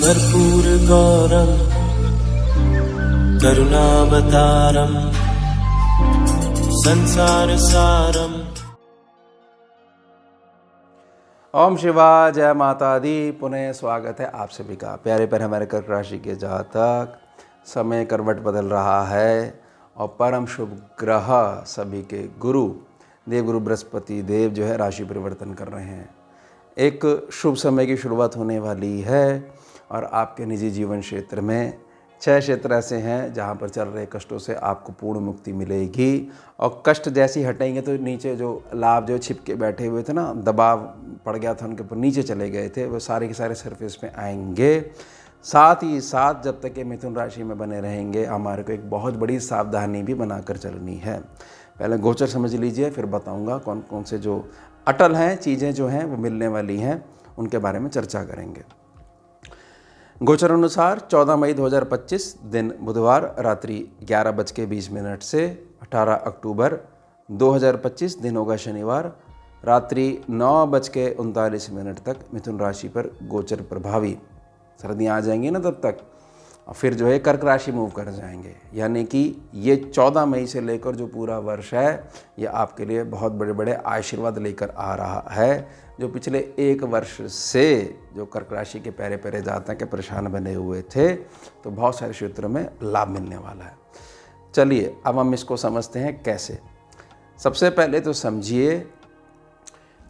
कर्पूरगौरं करुणावतारं संसारसारम्। ओम शिवाय, जय माता दी। पुनः स्वागत है आप सभी का। प्यारे पर हमारे कर्क राशि के जातक, समय करवट बदल रहा है और परम शुभ ग्रह सभी के गुरु देवगुरु बृहस्पति देव जो है राशि परिवर्तन कर रहे हैं। एक शुभ समय की शुरुआत होने वाली है और आपके निजी जीवन क्षेत्र में 6 क्षेत्र ऐसे हैं जहाँ पर चल रहे कष्टों से आपको पूर्ण मुक्ति मिलेगी। और कष्ट जैसे ही हटेंगे तो नीचे जो लाभ जो छिप के बैठे हुए थे ना, दबाव पड़ गया था उनके ऊपर, नीचे चले गए थे, वो सारे के सारे सरफेस पे आएंगे। साथ ही साथ जब तक ये मिथुन राशि में बने रहेंगे हमारे को एक बहुत बड़ी सावधानी भी बनाकर चलनी है। पहले गोचर समझ लीजिए, फिर बताऊंगा कौन कौन से जो अटल हैं चीज़ें जो हैं वो मिलने वाली हैं, उनके बारे में चर्चा करेंगे। गोचर अनुसार 14 मई 2025 दिन बुधवार रात्रि 11:20 से 18 अक्टूबर 2025 दिन होगा शनिवार रात्रि 9:39 तक मिथुन राशि पर गोचर प्रभावी। सर्दियाँ आ जाएंगी ना तब तक, और फिर जो है कर्क राशि मूव कर जाएंगे। यानी कि ये 14 मई से लेकर जो पूरा वर्ष है ये आपके लिए बहुत बड़े बड़े आशीर्वाद लेकर आ रहा है। जो पिछले 1 वर्ष से जो कर्क राशि के पहरे पहरे जातक के परेशान बने हुए थे, तो बहुत सारे क्षेत्रों में लाभ मिलने वाला है। चलिए अब हम इसको समझते हैं कैसे। सबसे पहले तो समझिए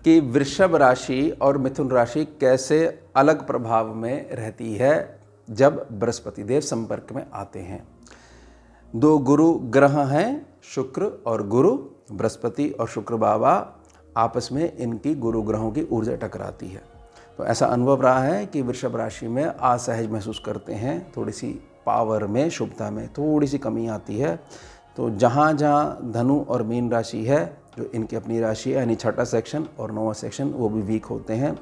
कि वृषभ राशि और मिथुन राशि कैसे अलग प्रभाव में रहती है जब बृहस्पति देव संपर्क में आते हैं। 2 गुरु ग्रह हैं, शुक्र और गुरु। बृहस्पति और शुक्र बाबा आपस में इनकी गुरु ग्रहों की ऊर्जा टकराती है, तो ऐसा अनुभव रहा है कि वृषभ राशि में असहज महसूस करते हैं, थोड़ी सी पावर में, शुभता में थोड़ी सी कमी आती है। तो जहाँ जहाँ धनु और मीन राशि है जो इनकी अपनी राशि है, यानी 6ठा सेक्शन और 9वां सेक्शन, वो भी वीक होते हैं।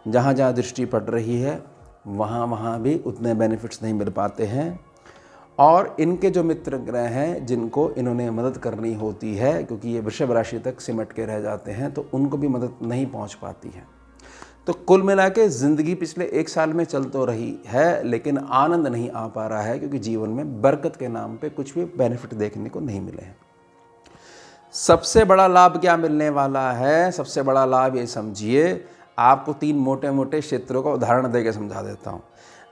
जहाँ जहाँ दृष्टि पड़ रही है वहाँ भी उतने बेनिफिट्स नहीं मिल पाते हैं। और इनके जो मित्र ग्रह हैं जिनको इन्होंने मदद करनी होती है, क्योंकि ये वृषभ राशि तक सिमट के रह जाते हैं, तो उनको भी मदद नहीं पहुंच पाती है। तो कुल मिला के ज़िंदगी पिछले 1 साल में चल तो रही है, लेकिन आनंद नहीं आ पा रहा है, क्योंकि जीवन में बरकत के नाम पे कुछ भी बेनिफिट देखने को नहीं मिले हैं। सबसे बड़ा लाभ क्या मिलने वाला है? सबसे बड़ा लाभ ये समझिए, आपको 3 मोटे मोटे क्षेत्रों का उदाहरण देकर समझा देता हूँ।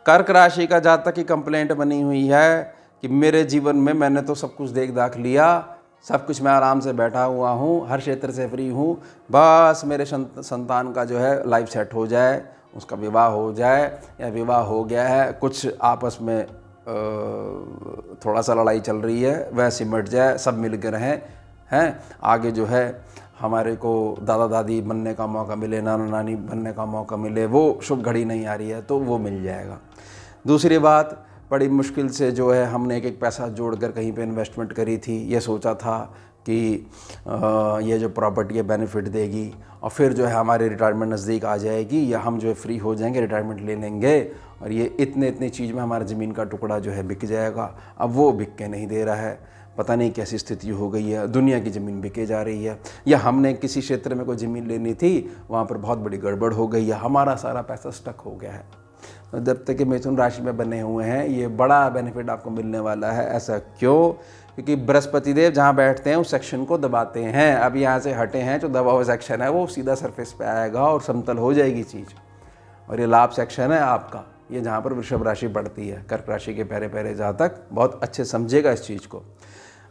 कर्क राशि का जातक की कंप्लेंट बनी हुई है कि मेरे जीवन में मैंने तो सब कुछ देख दाख लिया, सब कुछ मैं आराम से बैठा हुआ हूँ, हर क्षेत्र से फ्री हूँ, बस मेरे संतान का जो है लाइफ सेट हो जाए, उसका विवाह हो जाए, या विवाह हो गया है, कुछ आपस में थोड़ा सा लड़ाई चल रही है, वह सिमट जाए, सब मिल कर हैं, आगे जो है हमारे को दादा दादी बनने का मौका मिले, नाना नानी बनने का मौका मिले, वो शुभ घड़ी नहीं आ रही है तो वो मिल जाएगा। दूसरी बात, बड़ी मुश्किल से जो है हमने एक पैसा जोड़कर कहीं पे इन्वेस्टमेंट करी थी, ये सोचा था कि ये जो प्रॉपर्टी है बेनिफिट देगी, और फिर जो है हमारी रिटायरमेंट नज़दीक आ जाएगी या हम जो है फ्री हो जाएंगे, रिटायरमेंट ले लेंगे, और ये इतने चीज़ में हमारा ज़मीन का टुकड़ा जो है बिक जाएगा। अब वो बिक के नहीं दे रहा है, पता नहीं कैसी स्थिति हो गई है, दुनिया की ज़मीन बिके जा रही है, या हमने किसी क्षेत्र में कोई ज़मीन लेनी थी, वहाँ पर बहुत बड़ी गड़बड़ हो गई है, हमारा सारा पैसा स्टक हो गया है। तो जब तक कि मिथुन राशि में बने हुए हैं ये बड़ा बेनिफिट आपको मिलने वाला है। ऐसा क्यों? क्योंकि बृहस्पति देव जहाँ बैठते हैं उस सेक्शन को दबाते हैं। अब यहाँ से हटे हैं, जो दबा हुआ सेक्शन है वो सीधा सरफेस पे आएगा और समतल हो जाएगी चीज़। और ये लाभ सेक्शन है आपका, ये जहाँ पर वृषभ राशि पड़ती है। कर्क राशि के पहरे पहरे जातक बहुत अच्छे समझेगा इस चीज़ को।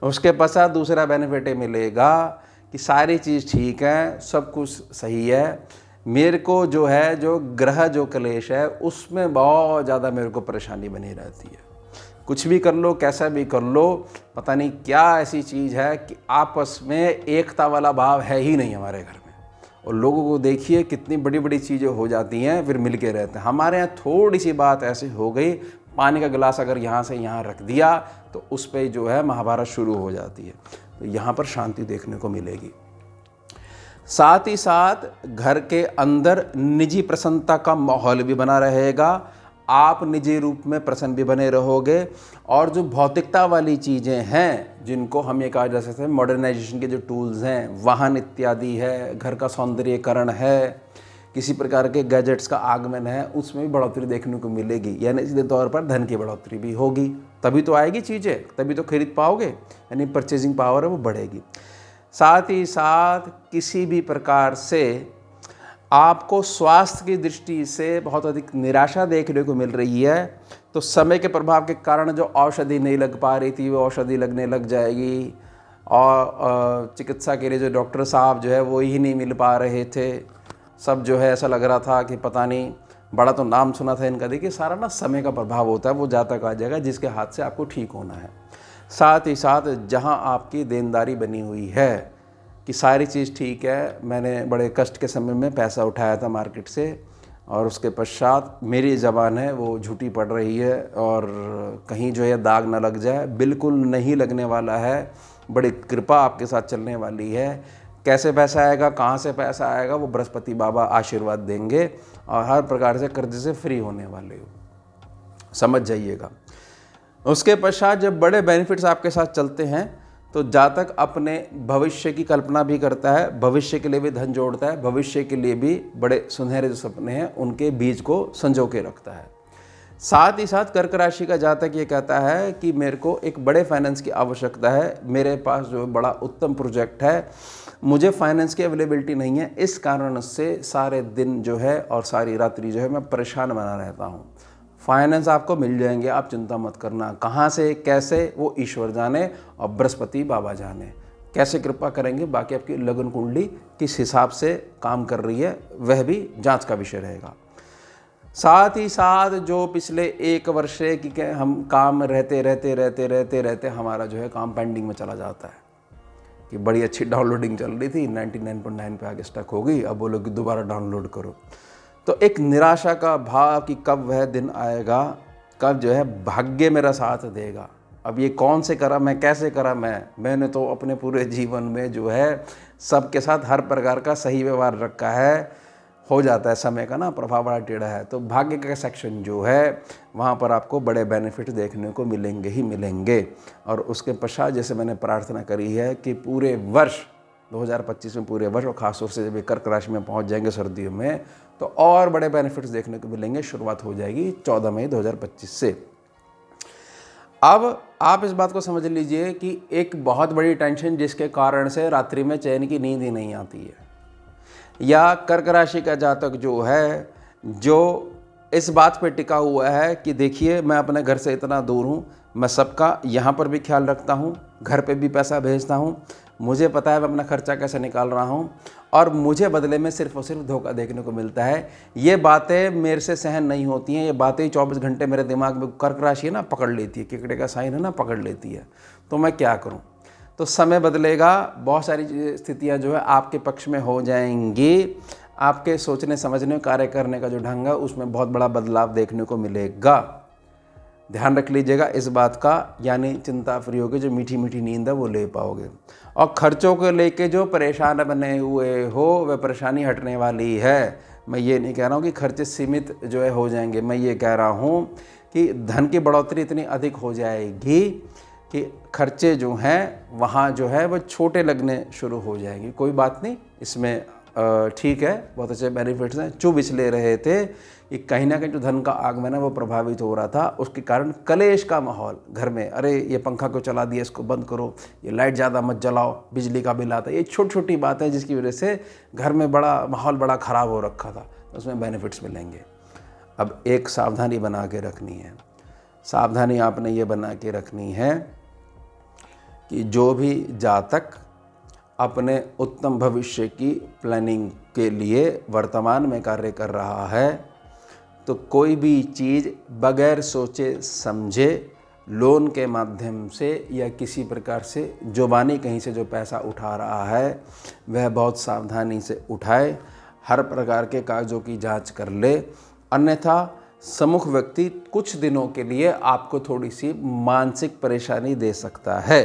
उसके पश्चात दूसरा बेनिफिट ये मिलेगा कि सारी चीज़ ठीक है, सब कुछ सही है, मेरे को जो है जो ग्रह जो क्लेश है उसमें बहुत ज़्यादा मेरे को परेशानी बनी रहती है। कुछ भी कर लो, कैसा भी कर लो, पता नहीं क्या ऐसी चीज़ है कि आपस में एकता वाला भाव है ही नहीं हमारे घर में। और लोगों को देखिए कितनी बड़ी बड़ी चीज़ें हो जाती हैं, फिर मिल के रहते हैं। हमारे यहाँ थोड़ी सी बात ऐसी हो गई, पानी का गिलास अगर यहाँ से यहाँ रख दिया तो उस पर जो है महाभारत शुरू हो जाती है। तो यहाँ पर शांति देखने को मिलेगी। साथ ही साथ घर के अंदर निजी प्रसन्नता का माहौल भी बना रहेगा, आप निजी रूप में प्रसन्न भी बने रहोगे। और जो भौतिकता वाली चीज़ें हैं जिनको हम ये कहा जा सकते हैं मॉडर्नाइजेशन के जो टूल्स हैं, वाहन इत्यादि है, घर का सौंदर्यकरण है, किसी प्रकार के गैजेट्स का आगमन है, उसमें भी बढ़ोतरी देखने को मिलेगी, यानी सीधे तौर पर धन की बढ़ोतरी भी होगी। तभी तो आएगी चीज़ें, तभी तो खरीद पाओगे, यानी परचेजिंग पावर है वो बढ़ेगी। साथ ही साथ किसी भी प्रकार से आपको स्वास्थ्य की दृष्टि से बहुत अधिक निराशा देखने को मिल रही है, तो समय के प्रभाव के कारण जो औषधि नहीं लग पा रही थी वो औषधि लगने लग जाएगी, और चिकित्सा के लिए जो डॉक्टर साहब जो है वो ही नहीं मिल पा रहे थे, सब जो है ऐसा लग रहा था कि पता नहीं, बड़ा तो नाम सुना था इनका। देखिए सारा ना समय का प्रभाव होता है, वो जातक आ जाएगा जिसके हाथ से आपको ठीक होना है। साथ ही साथ जहां आपकी देनदारी बनी हुई है कि सारी चीज़ ठीक है, मैंने बड़े कष्ट के समय में पैसा उठाया था मार्केट से और उसके पश्चात मेरी ज़बान है वो झूठी पड़ रही है और कहीं जो है दाग ना लग जाए, बिल्कुल नहीं लगने वाला है। बड़ी कृपा आपके साथ चलने वाली है। कैसे पैसा आएगा, कहाँ से पैसा आएगा, वो बृहस्पति बाबा आशीर्वाद देंगे और हर प्रकार से कर्जे से फ्री होने वाले हो, समझ जाइएगा। उसके पश्चात जब बड़े बेनिफिट्स आपके साथ चलते हैं तो जातक अपने भविष्य की कल्पना भी करता है, भविष्य के लिए भी धन जोड़ता है, भविष्य के लिए भी बड़े सुनहरे जो सपने हैं उनके बीज को संजो के रखता है। साथ ही साथ कर्क राशि का जातक ये कहता है कि मेरे को एक बड़े फाइनेंस की आवश्यकता है, मेरे पास जो बड़ा उत्तम प्रोजेक्ट है, मुझे फाइनेंस की अवेलेबिलिटी नहीं है, इस कारण से सारे दिन जो है और सारी रात्रि जो है मैं परेशान बना रहता हूँ। फाइनेंस आपको मिल जाएंगे, आप चिंता मत करना। कहाँ से कैसे वो ईश्वर जाने और बृहस्पति बाबा जाने, कैसे कृपा करेंगे। बाकी आपकी लगन कुंडली किस हिसाब से काम कर रही है वह भी जांच का विषय रहेगा। साथ ही साथ जो पिछले 1 वर्ष से कि हम काम रहते हमारा जो है काम पेंडिंग में चला जाता है कि बड़ी अच्छी डाउनलोडिंग चल रही थी, 99.9 पे आगे स्टक हो गई, अब बोलो कि दोबारा डाउनलोड करो। तो एक निराशा का भाव कि कब वह दिन आएगा, कब जो है भाग्य मेरा साथ देगा। अब ये कौन से करा मैं, कैसे करा मैंने तो अपने पूरे जीवन में जो है सबके साथ हर प्रकार का सही व्यवहार रखा है। हो जाता है समय का ना प्रभाव बड़ा टेढ़ा है, तो भाग्य का सेक्शन जो है वहाँ पर आपको बड़े बेनिफिट देखने को मिलेंगे ही मिलेंगे। और उसके पश्चात जैसे मैंने प्रार्थना करी है कि पूरे वर्ष 2025 में पूरे वर्ष और खासतौर से जब ये कर्क राशि में पहुँच जाएंगे सर्दियों में तो और बड़े बेनिफिट्स देखने को मिलेंगे। शुरुआत हो जाएगी 14 मई 2025 से। अब आप इस बात को समझ लीजिए कि एक बहुत बड़ी टेंशन जिसके कारण से रात्रि में चैन की नींद ही नहीं आती है, या कर्क राशि का जातक जो है जो इस बात पे टिका हुआ है कि देखिए मैं अपने घर से इतना दूर हूँ, मैं सबका यहाँ पर भी ख्याल रखता हूँ, घर पे भी पैसा भेजता हूँ, मुझे पता है मैं अपना खर्चा कैसे निकाल रहा हूँ और मुझे बदले में सिर्फ और सिर्फ धोखा देखने को मिलता है। ये बातें मेरे से सहन नहीं होती हैं, ये बातें 24 घंटे मेरे दिमाग में, कर्क राशि है ना पकड़ लेती है, केकड़े का साइन है ना पकड़ लेती है, तो मैं क्या करूँ। तो समय बदलेगा, बहुत सारी स्थितियाँ जो है आपके पक्ष में हो जाएंगी। आपके सोचने समझने कार्य करने का जो ढंग है उसमें बहुत बड़ा बदलाव देखने को मिलेगा। ध्यान रख लीजिएगा इस बात का, यानी चिंता फ्री होकर जो मीठी मीठी नींद है वो ले पाओगे। और खर्चों को लेके जो परेशान बने हुए हो वह परेशानी हटने वाली है। मैं ये नहीं कह रहा हूँ कि खर्चे सीमित जो है हो जाएंगे, मैं ये कह रहा हूँ कि धन की बढ़ोतरी इतनी अधिक हो जाएगी कि खर्चे जो हैं वहाँ जो है वो छोटे लगने शुरू हो जाएंगे। कोई बात नहीं, इसमें ठीक है, बहुत अच्छे बेनिफिट्स हैं। चुभ इसलिए रहे थे कि कहीं ना कहीं जो धन का आगमन है वो प्रभावित हो रहा था, उसके कारण कलेश का माहौल घर में, अरे ये पंखा क्यों चला दिया, इसको बंद करो, ये लाइट ज़्यादा मत जलाओ, बिजली का बिल आता है, ये छोटी छोटी बात है जिसकी वजह से घर में बड़ा माहौल बड़ा ख़राब हो रखा था, उसमें बेनिफिट्स मिलेंगे। अब एक सावधानी बना के रखनी है, सावधानी आपने ये बना के रखनी है कि जो भी जातक अपने उत्तम भविष्य की प्लानिंग के लिए वर्तमान में कार्य कर रहा है तो कोई भी चीज़ बगैर सोचे समझे लोन के माध्यम से या किसी प्रकार से जुबानी कहीं से जो पैसा उठा रहा है वह बहुत सावधानी से उठाए, हर प्रकार के कागज़ों की जांच कर ले, अन्यथा सम्मुख व्यक्ति कुछ दिनों के लिए आपको थोड़ी सी मानसिक परेशानी दे सकता है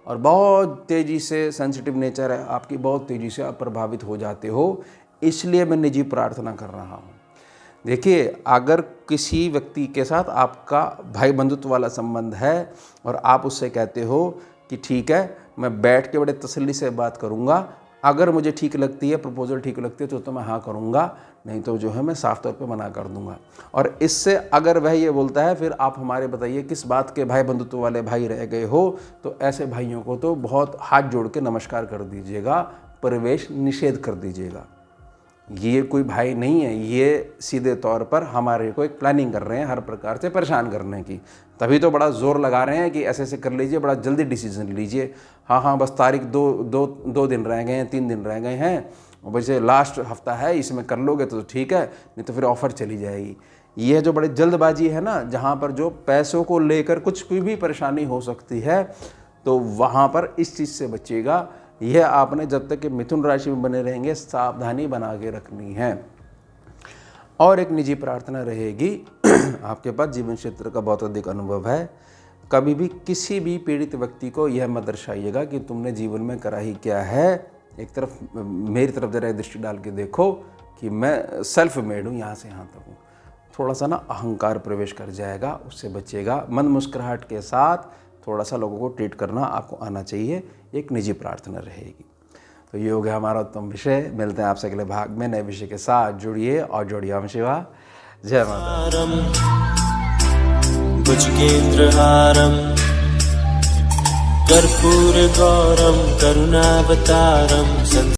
और बहुत तेज़ी से, सेंसिटिव नेचर है आपकी, बहुत तेज़ी से आप प्रभावित हो जाते हो। इसलिए मैं निजी प्रार्थना कर रहा हूँ। देखिए, अगर किसी व्यक्ति के साथ आपका भाई बंधुत्व वाला संबंध है और आप उससे कहते हो कि ठीक है मैं बैठ के बड़े तसल्ली से बात करूँगा, अगर मुझे ठीक लगती है, प्रपोज़ल ठीक लगती है तो मैं हाँ करूँगा, नहीं तो जो है मैं साफ़ तौर पे मना कर दूँगा। और इससे अगर वह ये बोलता है फिर आप हमारे बताइए किस बात के भाई बंधुत्व वाले भाई रह गए हो, तो ऐसे भाइयों को तो बहुत हाथ जोड़ के नमस्कार कर दीजिएगा, प्रवेश निषेध कर दीजिएगा। ये कोई भाई नहीं है, ये सीधे तौर पर हमारे को एक प्लानिंग कर रहे हैं हर प्रकार से परेशान करने की। तभी तो बड़ा ज़ोर लगा रहे हैं कि ऐसे ऐसे कर लीजिए, बड़ा जल्दी डिसीजन लीजिए। हाँ बस तारीख दो दिन रह गए हैं, 3 दिन रह गए हैं, और वैसे लास्ट हफ्ता है, इसमें कर लोगे तो ठीक है, नहीं तो फिर ऑफ़र चली जाएगी। ये जो बड़ी जल्दबाजी है ना, जहाँ पर जो पैसों को लेकर कुछ कोई भी परेशानी हो सकती है, तो वहाँ पर इस चीज़ से बचिएगा। यह आपने जब तक कि मिथुन राशि में बने रहेंगे सावधानी बना के रखनी है। और एक निजी प्रार्थना रहेगी, आपके पास जीवन क्षेत्र का बहुत अधिक अनुभव है, कभी भी किसी भी पीड़ित व्यक्ति को यह मत दर्शाइएगा कि तुमने जीवन में करा ही क्या है। एक तरफ मेरी तरफ जरा दृष्टि डाल के देखो कि मैं सेल्फ मेड हूँ, यहाँ से यहाँ तक हूँ। थोड़ा सा ना अहंकार प्रवेश कर जाएगा, उससे बचेगा। मन मुस्कुराहट के साथ थोड़ा सा लोगों को ट्रीट करना आपको आना चाहिए। एक निजी प्रार्थना रहेगी। तो ये हो गया हमारा उत्तम विषय। मिलते हैं आपसे अगले भाग में नए विषय के साथ। जुड़िए और जोड़िए। ओम शिवा जय माता। भुजगेन्द्रहारं कर्पूरगौरं करुणावतारं